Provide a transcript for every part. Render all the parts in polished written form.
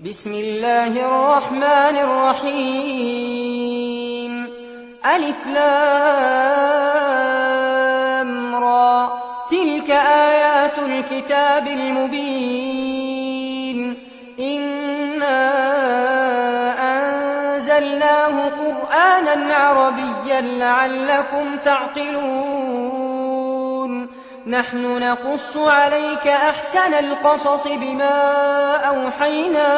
بسم الله الرحمن الرحيم. ألف لام را، تلك آيات الكتاب المبين. إنا أنزلناه قرآنا عربيا لعلكم تعقلون. نحن نقص عليك أحسن القصص بما أوحينا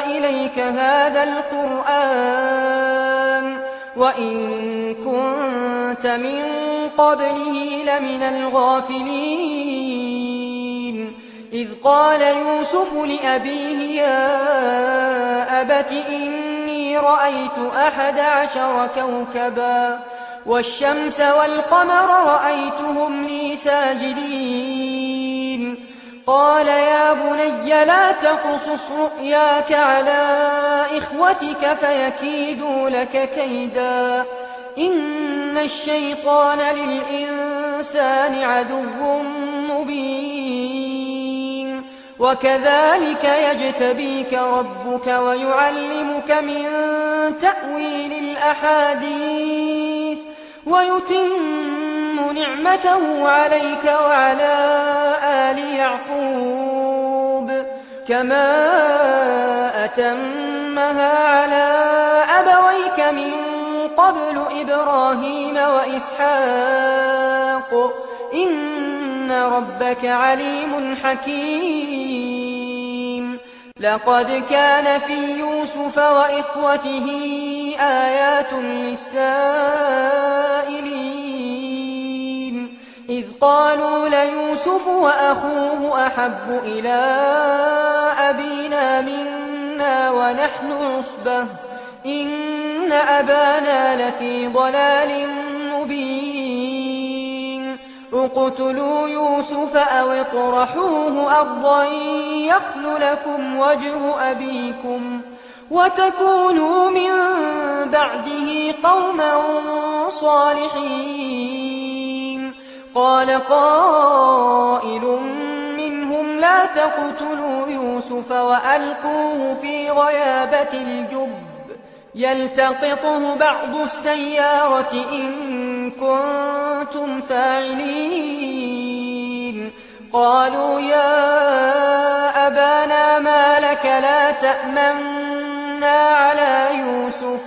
إليك هذا القرآن وإن كنت من قبله لمن الغافلين. إذ قال يوسف لأبيه يا أبت إني رأيت 11 كوكبا والشمس والقمر رأيتهم لي ساجدين. قال يا بني لا تقصص رؤياك على إخوتك فيكيدوا لك كيدا، إن الشيطان للإنسان عدو مبين. وكذلك يجتبيك ربك ويعلمك من تأويل الأحاديث ويتم نعمته عليك وعلى آل يعقوب كما أتمها على أبويك من قبل إبراهيم وإسحاق إن ربك عليم حكيم. لقد كان في يوسف وإخوته آيات للسائلين إذ قالوا ليوسف وأخوه أحب إلى أبينا منا ونحن عصبة إن أبانا لفي ضلال مبين. اقتلوا يوسف أو اطرحوه أرضا يخل لكم وجه أبيكم وتكونوا من بعده قوما صالحين. قال قائل منهم لا تقتلوا يوسف وألقوه في غيابة الجب يلتقطه بعض السيارة إن كنتم فاعلين. قالوا يا أبانا ما لك لا تأمنا على يوسف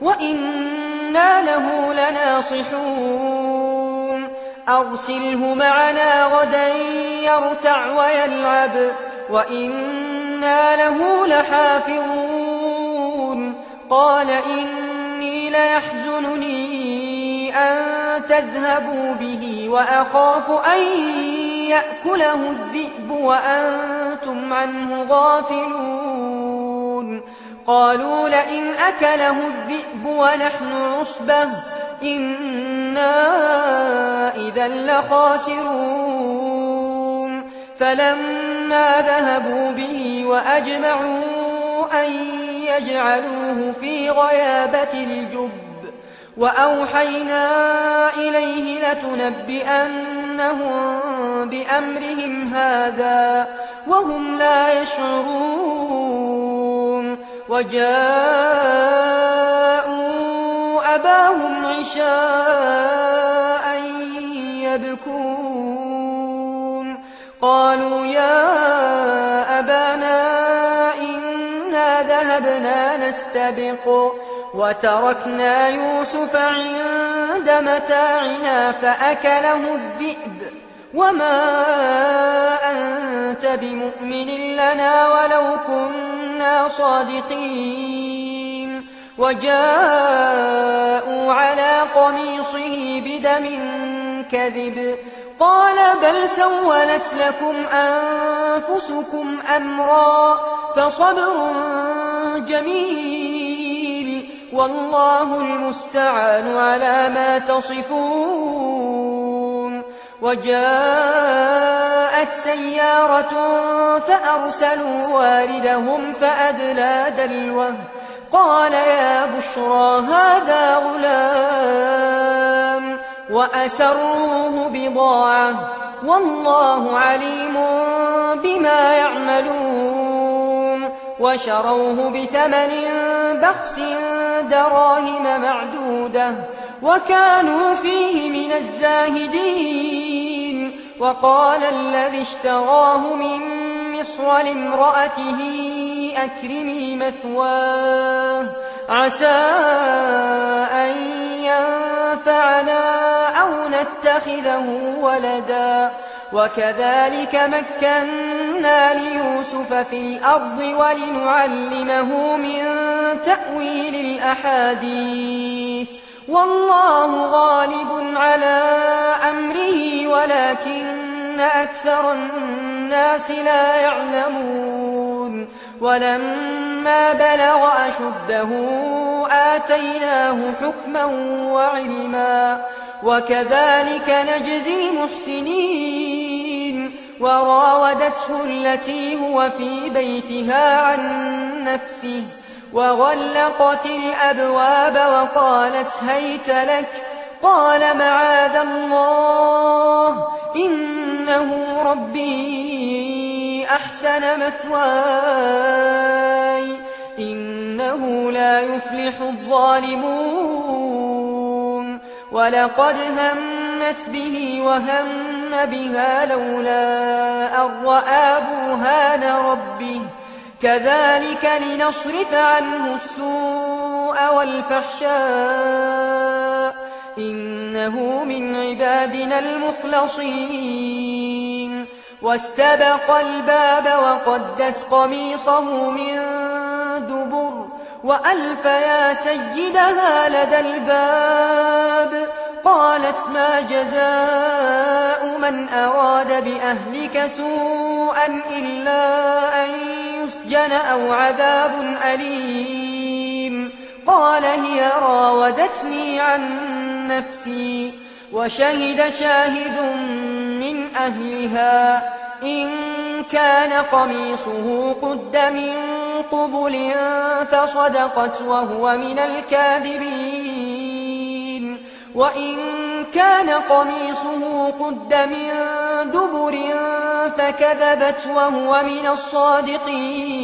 وإنا له لناصحون. أرسله معنا غدا يرتع ويلعب وإنا له لحافظون. قال إني ليحزنني أن تذهبوا به وأخاف أن يأكله الذئب وأنتم عنه غافلون. قالوا لئن أكله الذئب ونحن عصبة إنا إذا لخاسرون. فلما ذهبوا به وأجمعوا أن يجعلوه في غيابة الجب وأوحينا إليه لتنبئنهم بأمرهم هذا وهم لا يشعرون. وجاءوا أباهم عشاء يبكون. قالوا يا أبانا إنا ذهبنا نستبق وتركنا يوسف عند متاعنا فأكله الذئب وما أنت بمؤمن لنا ولو كنا صادقين. وجاءوا على قميصه بدم كذب قال بل سولت لكم أنفسكم أمرا فصبر جميل والله المستعان على ما تصفون. وجاءت سيارة فأرسلوا واردهم فأدلى دلوه قال يا بشرى هذا غلام وأسروه بضاعة والله عليم بما يعملون. وشروه بثمن بخس دراهم معدودة وكانوا فيه من الزاهدين. وقال الذي اشتراه من مصر لامرأته أكرمي مثواه عسى أن ينفعنا أو نتخذه ولدا. وكذلك مكنا ليوسف في الأرض ولنعلمه من تأويل الأحاديث والله غالب على أمره ولكن أكثر الناس لا يعلمون. ولما بلغ أشده آتيناه حكما وعلما وكذلك نجزي المحسنين. وراودته التي هو في بيتها عن نفسه وغلقت الأبواب وقالت هيت لك قال معاذ الله إنه ربي أحسن مثواي إنه لا يفلح الظالمون. ولقد همت به وهم بها لولا أن رأى برهان ربه كذلك لنصرف عنه السوء والفحشاء إنه من عبادنا المخلصين. واستبق الباب وقدت قميصه من دبر وألف يا سيدها لدى الباب قالت ما جزاء من أراد بأهلك سوءا إلا أن يسجن أو عذاب أليم. قال هي راودتني عن نفسي. وشهد شاهد من أهلها إن كان قميصه قد من قبل فصدقت وهو من الكاذبين وإن كان قميصه قد من دبر فكذبت وهو من الصادقين.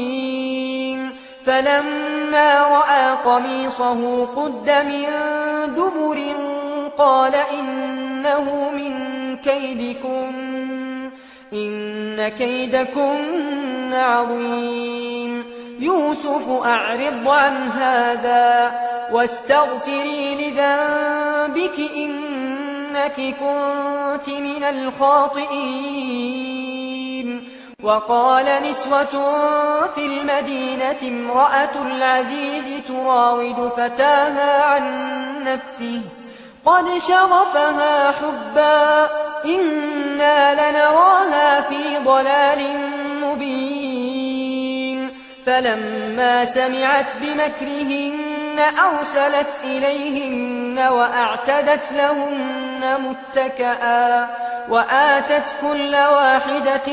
فلما رأى قميصه قد من دبر قال إنه من كيدكن إن كيدكن عظيم. يوسف أعرض عن هذا واستغفري لذنبك إنك كنت من الخاطئين. وقال نسوة في المدينة امرأة العزيز تراود فتاها عن نفسه قد شغفها حبا إنا لنراها في ضلال مبين. فلما سمعت بمكرهن أرسلت إليهن وأعتدت لهن متكئا وآتت كل واحدة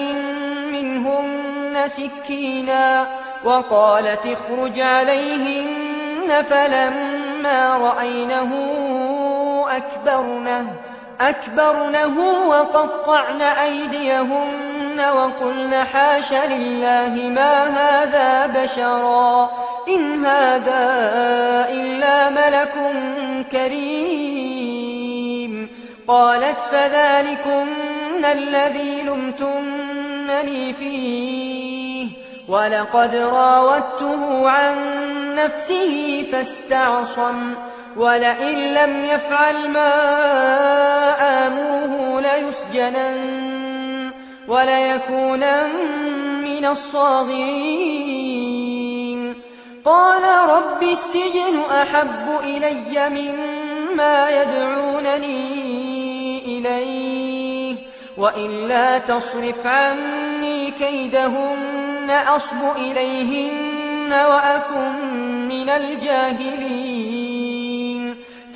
منهن سكينا وقالت اخرج عليهن. فلما رأينه أكبرنه وقطعن أيديهن وقلن حاش لله ما هذا بشرا إن هذا إلا ملك كريم. قالت فذلكن الذي لمتنني فيه ولقد راودته عن نفسه فاستعصم ولئن لم يفعل ما آمره ليسجنن وليكونن من الصاغرين. قال رب السجن أحب إلي مما يدعونني إليه وإلا تصرف عني كيدهن أصب إليهن وأكن من الجاهلين.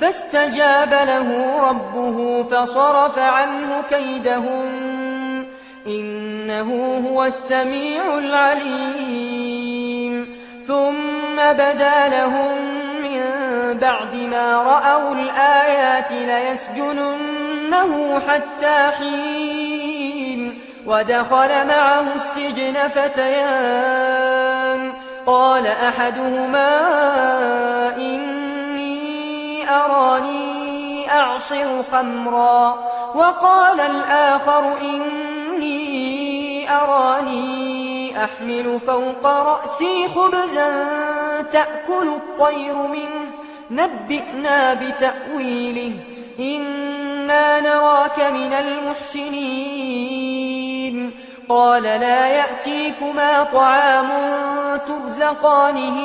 فاستجاب له ربه فصرف عنه كيدهن إنه هو السميع العليم. ثم بدا لهم من بعد ما رأوا الآيات ليسجننه حتى حين. ودخل معه السجن فتيان قال أحدهما إني أراني أعصر خمرا وقال الآخر إني أراني أحمل فوق رأسي خبزا تأكل الطير منه نبئنا بتأويله إنا نراك من المحسنين قال لا يأتيكما طعام ترزقانه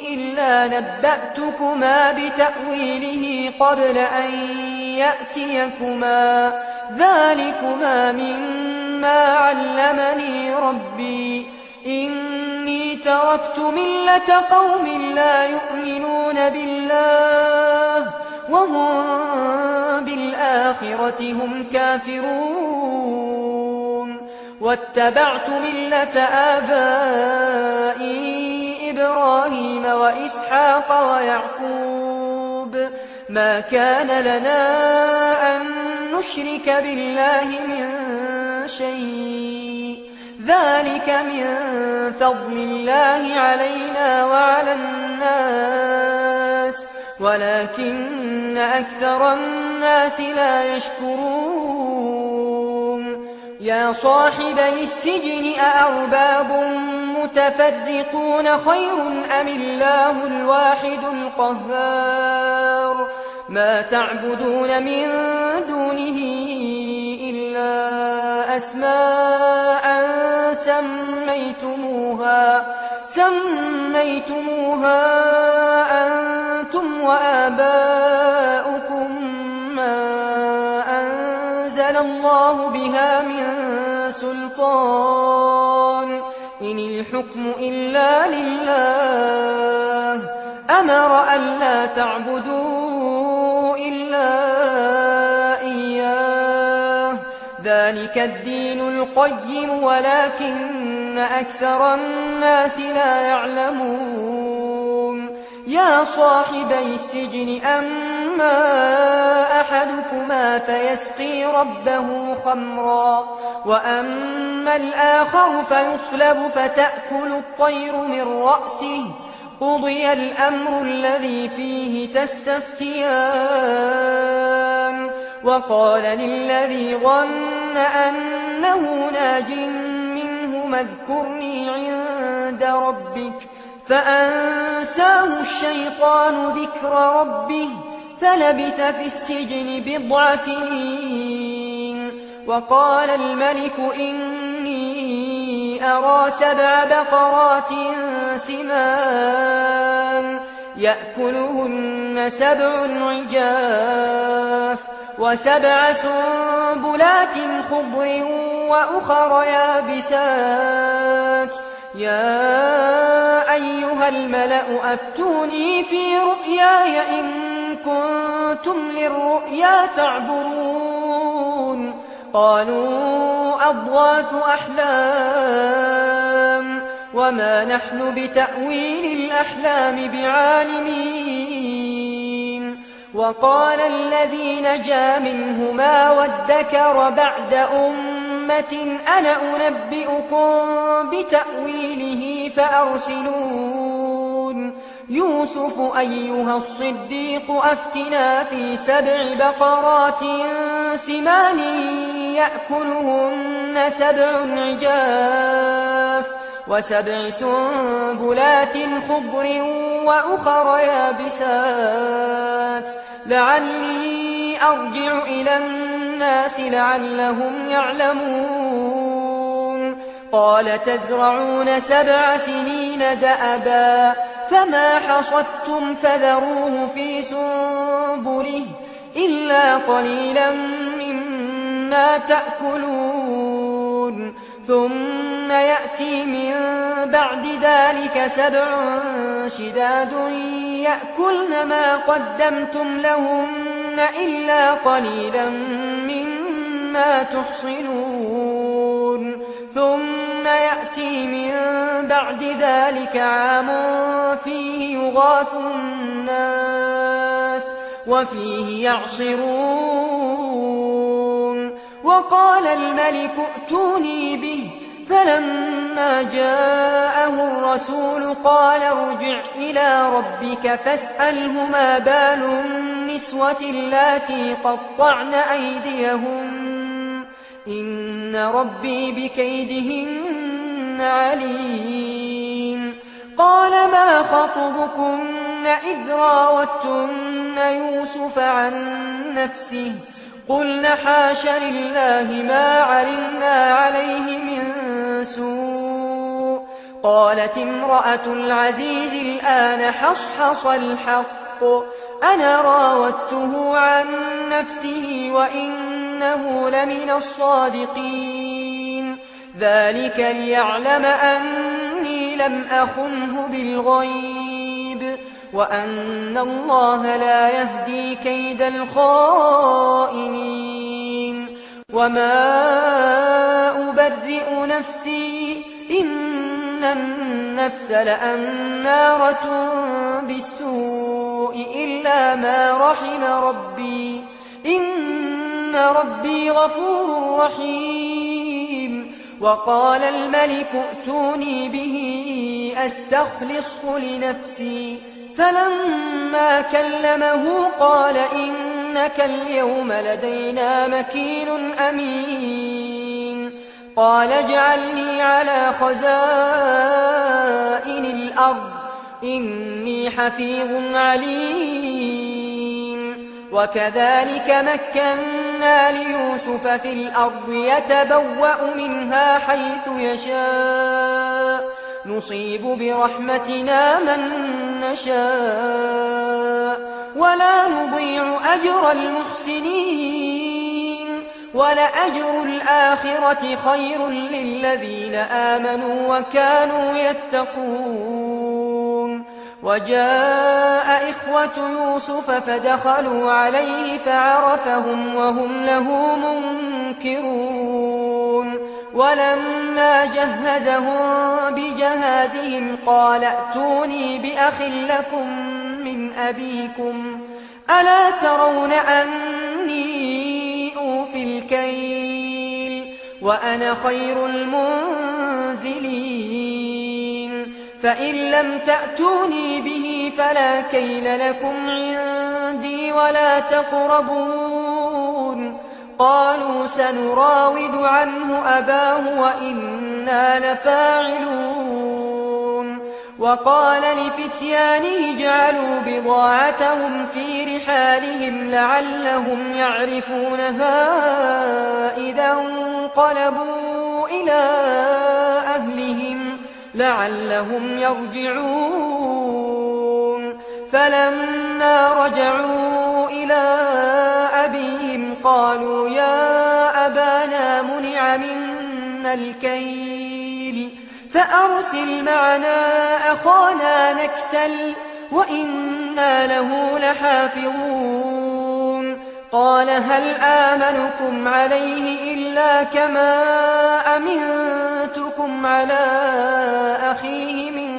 إلا نبأتكما بتأويله قبل أن يأتيكما ذلكما مما علمني ربي إني تركت ملة قوم لا يؤمنون بالله وهم بالآخرة هم كافرون واتبعت ملة آبائي إبراهيم وإسحاق ويعقوب ما كان لنا أن نشرك بالله من شيء ذلك من فضل الله علينا وعلى الناس ولكن أكثر الناس لا يشكرون يا صاحبي السجن أأرباب متفرقون خير أم الله الواحد القهار ما تعبدون من دونه إلا أسماء سميتموها أنتم وآباؤكم ما أنزل الله بها من سلطان إن الحكم إلا لله أمر ألا تعبدوا إلا إياه ذلك الدين القيم ولكن أكثر الناس لا يعلمون يا صاحبي السجن أما أحدكما فيسقي ربه خمرا وأما الآخر فيصلب فتأكل الطير من رأسه قضي الأمر الذي فيه تستفتيان وقال للذي ظن أنه ناج منه اذكرني عند ربك فأنساه الشيطان ذكر ربه فلبث في السجن بضع سنين وقال الملك إني أرى 7 بقرات سمان يأكلهن 7 عجاف و7 سنبلات خضر وأخر يابسات يا أيها الملأ أفتوني في رؤياي إن كنتم للرؤيا تعبرون قالوا أضغاث أحلام وما نحن بتأويل الأحلام بعالمين وقال الذي نجا منهما وادكر بعد أمة أنا أنبئكم بتأويله فأرسلون يوسف أيها الصديق أفتنا في 7 بقرات سمان يأكلهن 7 عجاف و7 سنبلات خضر وأخر يابسات لعلي أرجع إلى الناس لعلهم يعلمون قال تزرعون 7 سنين دأبا فما حصدتم فذروه في سنبله إلا قليلا مما تأكلون ثم يأتي من بعد ذلك 7 شداد يأكلن ما قدمتم لهن إلا قليلا مما تحصنون ثم يأتي من بعد ذلك عام فيه يغاث الناس وفيه يعصرون وقال الملك ائتوني به فلما جاءه الرسول قال ارجع إلى ربك فاسأله ما بال النسوة اللاتي قطعن أيديهن إن ربي بكيدهن عليم. قال ما خطبكن إذ راوتن يوسف عن نفسه قلن حاش لله ما علمنا عليه من سوء. قالت امرأة العزيز الآن حصحص الحق أنا راودته عن نفسه وإنه لمن الصادقين. ذلك ليعلم أني لم أخنه بالغيب وأن الله لا يهدي كيد الخائنين. وما أبرئ نفسي إن النفس لأمارة بالسوء إلا ما رحم ربي إن ربي غفور رحيم. وقال الملك ائتوني به أستخلصه لنفسي فلما كلمه قال إنك اليوم لدينا مكين أمين. قال اجعلني على خزائن الأرض إني حفيظ عليم. وكذلك مكنا ليوسف في الأرض يتبوأ منها حيث يشاء نصيب برحمتنا من نشاء ولا نضيع أجر المحسنين. ولأجر الآخرة خير للذين آمنوا وكانوا يتقون. وجاء إخوة يوسف فدخلوا عليه فعرفهم وهم له منكرون. ولما جهزهم بجهازهم قال ائتوني بأخ لكم من أبيكم ألا ترون أني أوفي الكيل وأنا خير المنزلين. فإن لم تأتوني به فلا كيل لكم عندي ولا تقربون. قالوا سنراود عنه أباه وإنا لفاعلون. وقال لفتيانه اجعلوا بضاعتهم في رحالهم لعلهم يعرفونها إذا انقلبوا إلى أهلهم لعلهم يرجعون. فلما رجعوا إلى أبيهم قالوا يا أبانا منع منا الكيل فأرسل معنا أخانا نكتل وإنا له لحافظون. قال هل آمنكم عليه إلا كما أمنتكم على أخيه من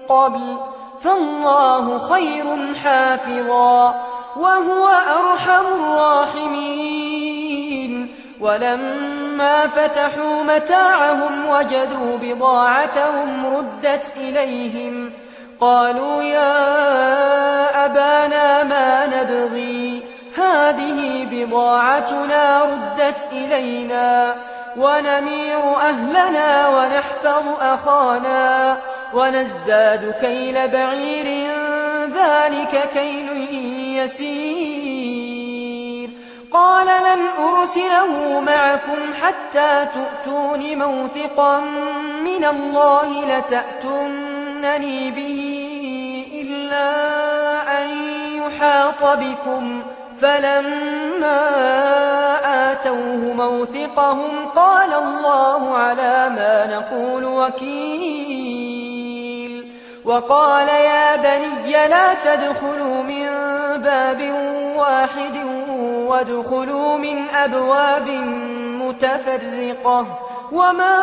قبل فالله خير حافظا وهو أرحم الراحمين. ولما فتحوا متاعهم وجدوا بضاعتهم ردت إليهم قالوا يا أبانا ما نبغي هذه بضاعتنا ردت إلينا ونمير أهلنا ونحفظ أخانا ونزداد كيل بعير ذلك كيل يسير. قال لن أرسله معكم حتى تؤتون موثقا من الله لتأتونني به إلا أن يحاط بكم. فلما آتوه موثقهم قال الله على ما نقول وكيل. وقال يا بني لا تدخلوا من باب واحد وادخلوا من أبواب متفرقة وما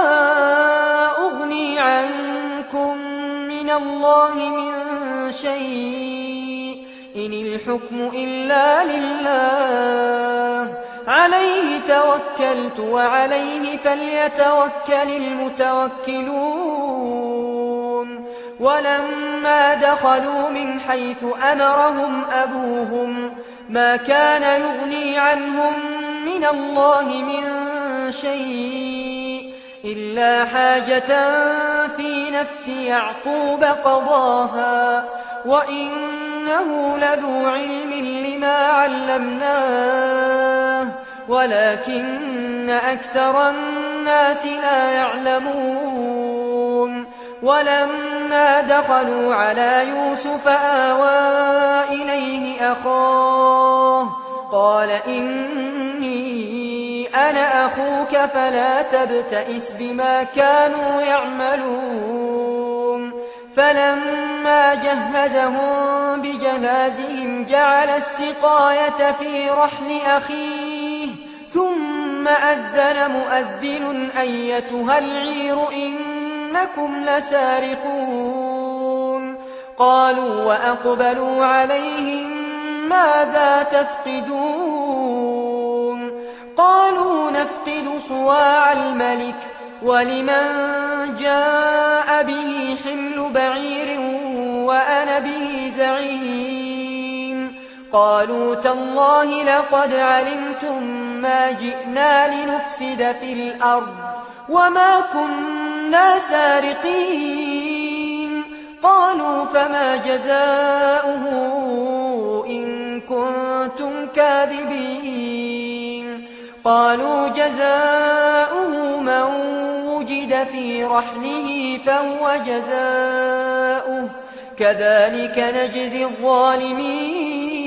أغني عنكم من الله من شيء إن الحكم إلا لله عليه توكلت وعليه فليتوكل المتوكلون ولما دخلوا من حيث أمرهم أبوهم ما كان يغني عنهم من الله من شيء إلا حاجة في نفس يعقوب قضاها وإنه لذو علم لما علمناه ولكن أكثر الناس لا يعلمون ولما دخلوا على يوسف آوى إليه أخاه قال إني أنا أخوك فلا تبتئس بما كانوا يعملون فلما جهزهم بجهازهم جعل السقاية في رحل أخيه ثم أذن مؤذن أيتها العير إنكم لسارقون قالوا وأقبلوا عليهم ماذا تفقدون قالوا نفقد صواع الملك ولمن جاء به حمل بعير وأنا به زعيم قالوا تالله لقد علمتم ما جئنا لنفسد في الأرض وما كنا سارقين قالوا فما جزاؤه إن كنتم كاذبين قالوا جزاؤه من وجد في رحله فهو جزاؤه كذلك نجزي الظالمين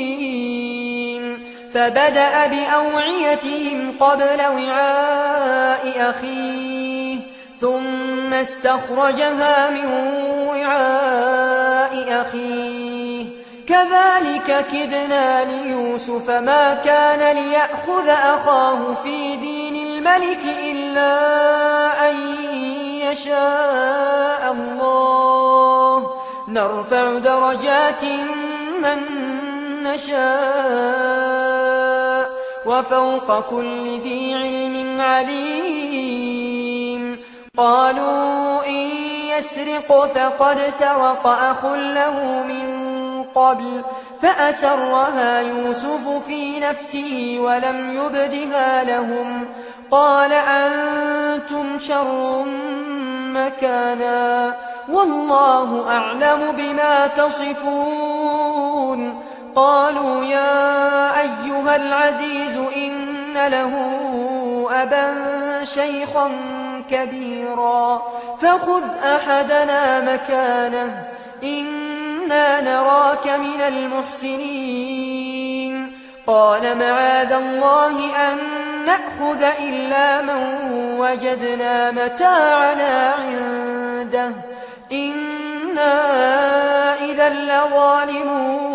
فبدأ بأوعيتهم قبل وعاء أخيه ثم استخرجها من وعاء أخيه كذلك كدنا ليوسف ما كان ليأخذ أخاه في دين الملك إلا أن يشاء الله نرفع درجات من نشاء وفوق كل ذي علم عليم قالوا إن يسرق فقد سرق أخ له من قبل فأسرها يوسف في نفسه ولم يبدها لهم قال أنتم شر مكانا والله أعلم بما تصفون قالوا يا أيها العزيز إن له أبا شيخا كبيرا فخذ أحدنا مكانه إنا نراك من المحسنين قال معاذ الله أن نأخذ إلا من وجدنا متاعنا عنده إنا إذا لظالمون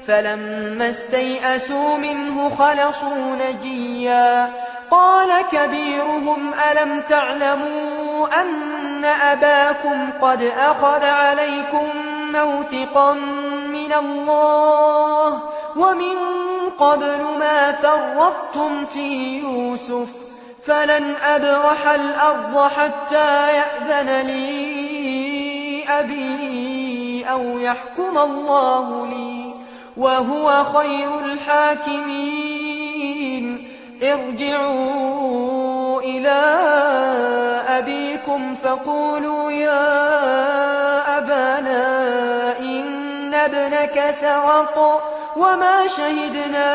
فلما استيئسوا منه خلصوا نجيا قال كبيرهم ألم تعلموا أن أباكم قد أخذ عليكم موثقا من الله ومن قبل ما فرطتم في يوسف فلن أبرح الأرض حتى يأذن لي أبي أو يحكم الله لي وهو خير الحاكمين ارجعوا إلى أبيكم فقولوا يا أبانا إن ابنك سرق وما شهدنا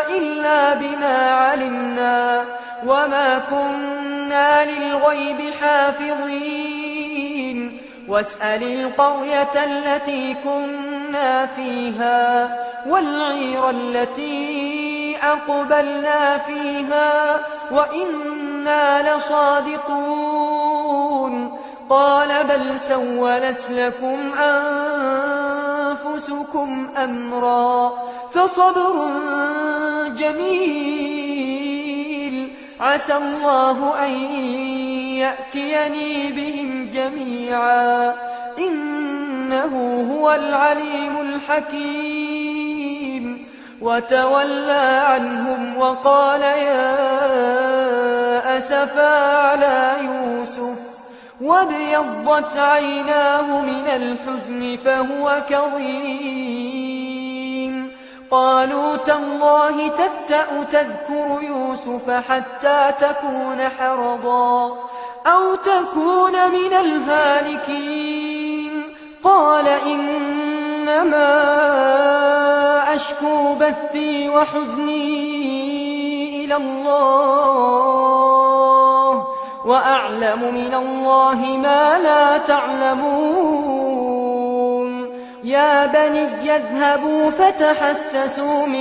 إلا بما علمنا وما كنا للغيب حافظين واسأل القرية التي كنا فيها والعير التي أقبلنا فيها وإنا لصادقون قال بل سولت لكم أنفسكم أمرا فصبر جميل عسى الله أن يأتيني بهم جميعا إنه هو العليم الحكيم وتولى عنهم وقال يا أسفا على يوسف وابيضت عيناه من الحزن فهو كظيم. قالوا تالله تفتأ تذكر يوسف حتى تكون حرضا أو تكون من الهالكين. قال إنما أشكو بثي وحزني إلى الله وأعلم من الله ما لا تعلمون. يا بني اذهبوا فتحسسوا من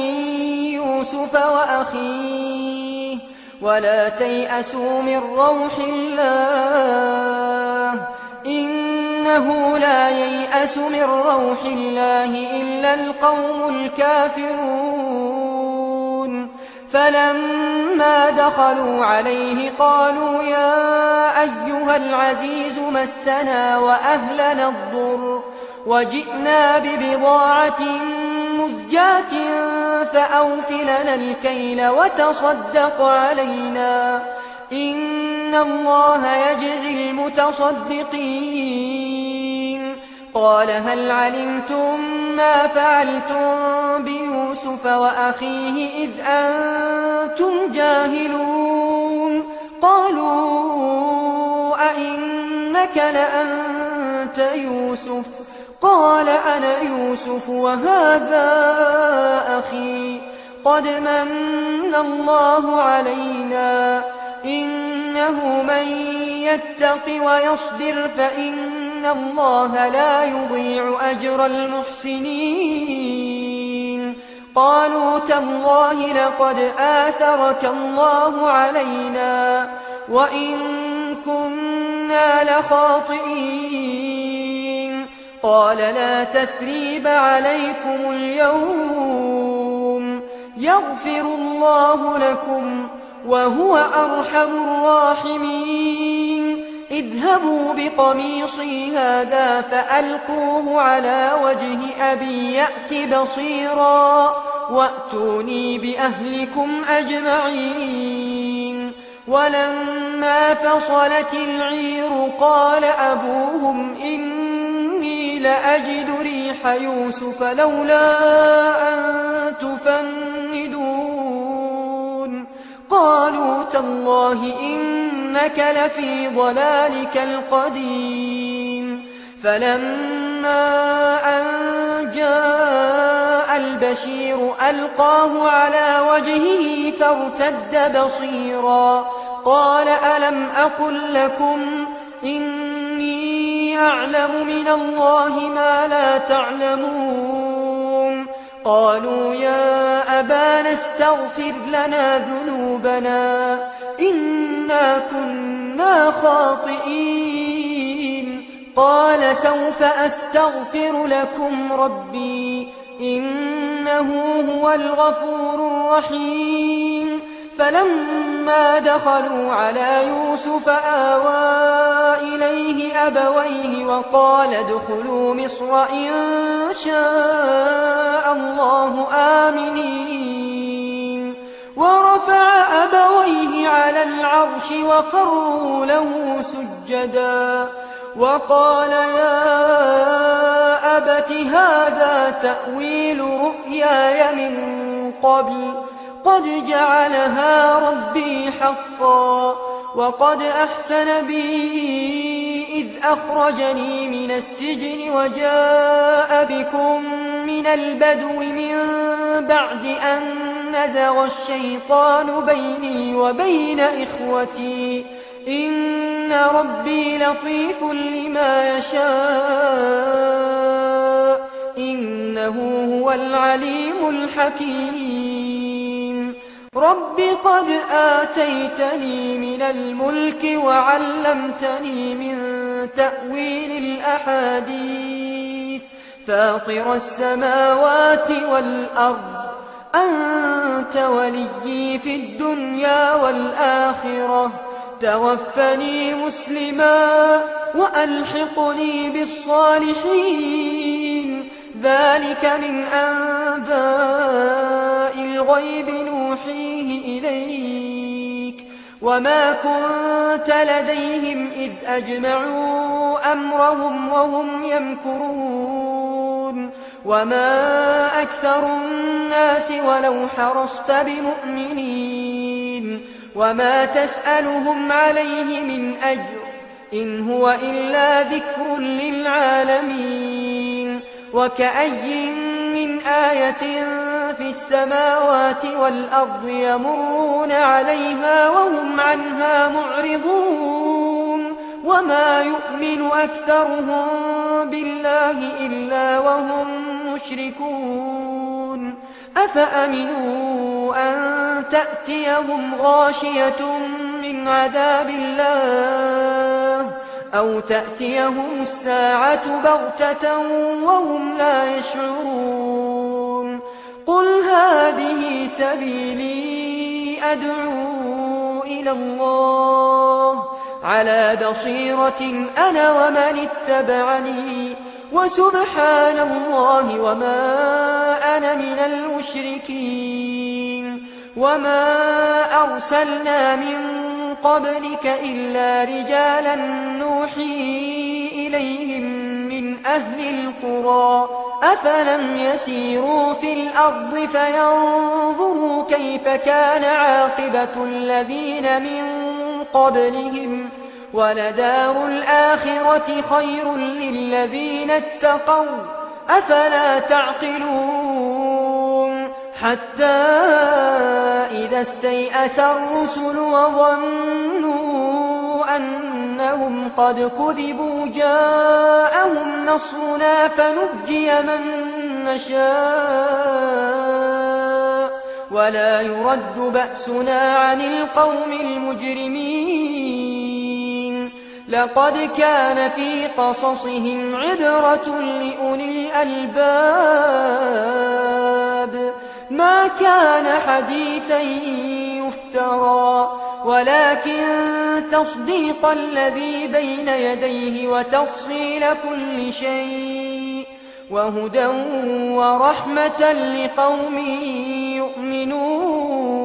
يوسف وأخيه ولا تيأسوا من روح الله إنه لا ييأس من روح الله إلا القوم الكافرون. فلما دخلوا عليه قالوا يا أيها العزيز مسنا وأهلنا الضر وجئنا ببضاعة مزجاة فأوف لنا الكيل وتصدق علينا إن الله يجزي المتصدقين. قال هل علمتم ما فعلتم بيوسف وأخيه إذ أنتم جاهلون؟ قالوا أئنك لأنت يوسف؟ قال أنا يوسف وهذا أخي قد من الله علينا إنه من يتق ويصبر فإن الله لا يضيع أجر المحسنين. قالوا تالله لقد آثرك الله علينا وإن كنا لخاطئين. قال لا تثريب عليكم اليوم يغفر الله لكم وهو أرحم الراحمين. اذهبوا بقميصي هذا فألقوه على وجه أبي يأت بصيرا وأتوني بأهلكم أجمعين. ولما فصلت العير قال أبوهم إني لأجد ريح يوسف لولا أن تفندون. قالوا تالله إنك لفي ضلالك القديم. فلما أن جاء البشير ألقاه على وجهه فارتد بصيرا قال ألم أقل لكم إني أعلم من الله ما لا تعلمون؟ قالوا يا أبانا استغفر لنا ذنوبنا إنا كنا خاطئين. قال سوف أستغفر لكم ربي إنه هو الغفور الرحيم. فلما دخلوا على يوسف آوى إليه أبويه وقال ادخلوا مصر إن شاء الله آمنين. ورفع أبويه على العرش وخروا له سجدا وقال يا أبت هذا تأويل رؤياي من قبل قد جعلها ربي حقا وقد أحسن بي إذ أخرجني من السجن وجاء بكم من البدو من بعد أن نزغ الشيطان بيني وبين إخوتي إن ربي لطيف لما يشاء إنه هو العليم الحكيم. رب قد آتيتني من الملك وعلمتني من تأويل الأحاديث فاطر السماوات والأرض أنت وليي في الدنيا والآخرة توفني مسلما وألحقني بالصالحين. ذلك من أنباء الغيب نوحيه إليك وما كنت لديهم إذ أجمعوا أمرهم وهم يمكرون وما أكثر الناس ولو حرصت بمؤمنين وما تسألهم عليه من أجر إن هو إلا ذكر للعالمين وكأي من آية في السماوات والأرض يمرون عليها وهم عنها معرضون وما يؤمن أكثرهم بالله إلا وهم مشركون أفأمنوا أن تأتيهم غاشية من عذاب الله أو تأتيهم الساعة بغتة وهم لا يشعرون قل هذه سبيلي أدعو إلى الله على بصيرة أنا ومن اتبعني وسبحان الله وما أنا من المشركين وما أرسلنا من قبلك إلا رجالا نوحي إليهم من أهل القرى أفلم يسيروا في الأرض فينظروا كيف كان عاقبة الذين من قبلهم ولدار الآخرة خير للذين اتقوا أفلا تعقلون حتى إذا استيأس الرسل وظنوا أنهم قد كذبوا جاءهم نصرنا فنجي من نشاء ولا يرد بأسنا عن القوم المجرمين لقد كان في قصصهم عبرة لأولي الألباب ما كان حديثا يفترى ولكن تصديق الذي بين يديه وتفصيل كل شيء وهدى ورحمة لقوم يؤمنون